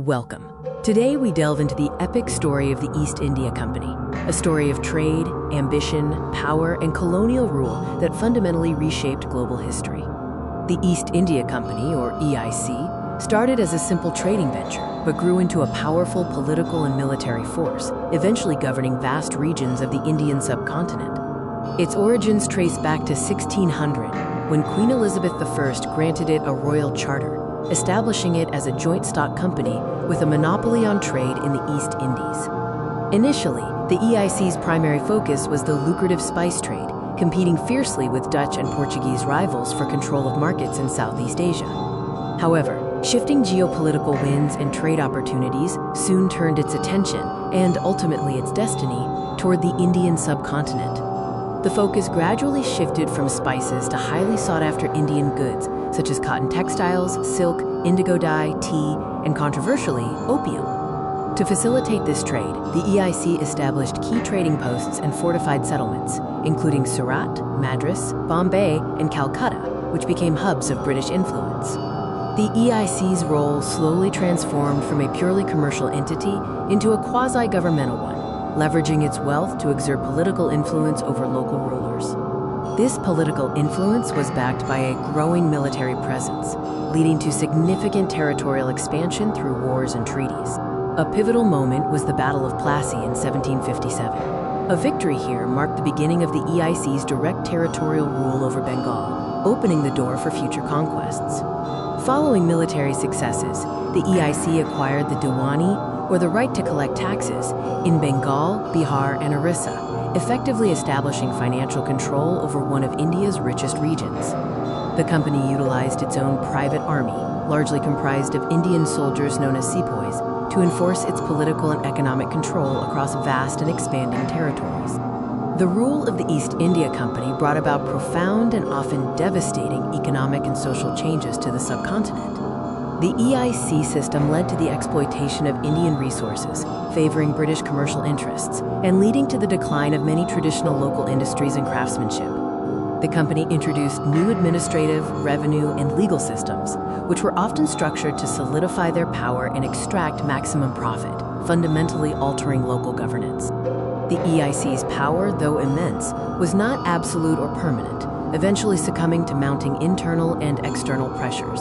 Welcome. Today we delve into the epic story of the East India Company, a story of trade, ambition, power, and colonial rule that fundamentally reshaped global history. The East India Company, or EIC, started as a simple trading venture, but grew into a powerful political and military force, eventually governing vast regions of the Indian subcontinent. Its origins trace back to 1600, when Queen Elizabeth I granted it a royal charter, establishing it as a joint stock company with a monopoly on trade in the East Indies. Initially, the EIC's primary focus was the lucrative spice trade, competing fiercely with Dutch and Portuguese rivals for control of markets in Southeast Asia. However, shifting geopolitical winds and trade opportunities soon turned its attention, and ultimately its destiny, toward the Indian subcontinent. The focus gradually shifted from spices to highly sought-after Indian goods, such as cotton textiles, silk, indigo dye, tea, and controversially, opium. To facilitate this trade, the EIC established key trading posts and fortified settlements, including Surat, Madras, Bombay, and Calcutta, which became hubs of British influence. The EIC's role slowly transformed from a purely commercial entity into a quasi-governmental one, leveraging its wealth to exert political influence over local rulers. This political influence was backed by a growing military presence, leading to significant territorial expansion through wars and treaties. A pivotal moment was the Battle of Plassey in 1757. A victory here marked the beginning of the EIC's direct territorial rule over Bengal, opening the door for future conquests. Following military successes, the EIC acquired the Diwani, or the right to collect taxes, in Bengal, Bihar, and Orissa, effectively establishing financial control over one of India's richest regions. The company utilized its own private army, largely comprised of Indian soldiers known as sepoys, to enforce its political and economic control across vast and expanding territories. The rule of the East India Company brought about profound and often devastating economic and social changes to the subcontinent. The EIC system led to the exploitation of Indian resources, favoring British commercial interests, and leading to the decline of many traditional local industries and craftsmanship. The company introduced new administrative, revenue, and legal systems, which were often structured to solidify their power and extract maximum profit, fundamentally altering local governance. The EIC's power, though immense, was not absolute or permanent, eventually succumbing to mounting internal and external pressures.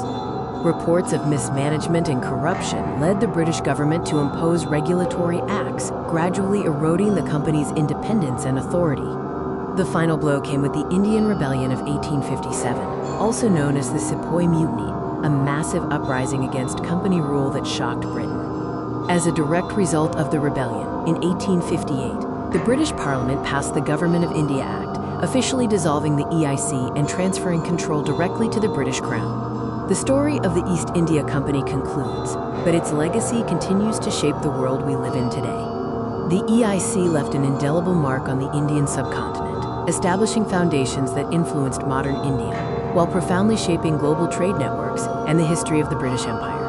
Reports of mismanagement and corruption led the British government to impose regulatory acts, gradually eroding the company's independence and authority. The final blow came with the Indian Rebellion of 1857, also known as the Sepoy Mutiny, a massive uprising against company rule that shocked Britain. As a direct result of the rebellion, in 1858, the British Parliament passed the Government of India Act, officially dissolving the EIC and transferring control directly to the British Crown. The story of the East India Company concludes, but its legacy continues to shape the world we live in today. The EIC left an indelible mark on the Indian subcontinent, establishing foundations that influenced modern India, while profoundly shaping global trade networks and the history of the British Empire.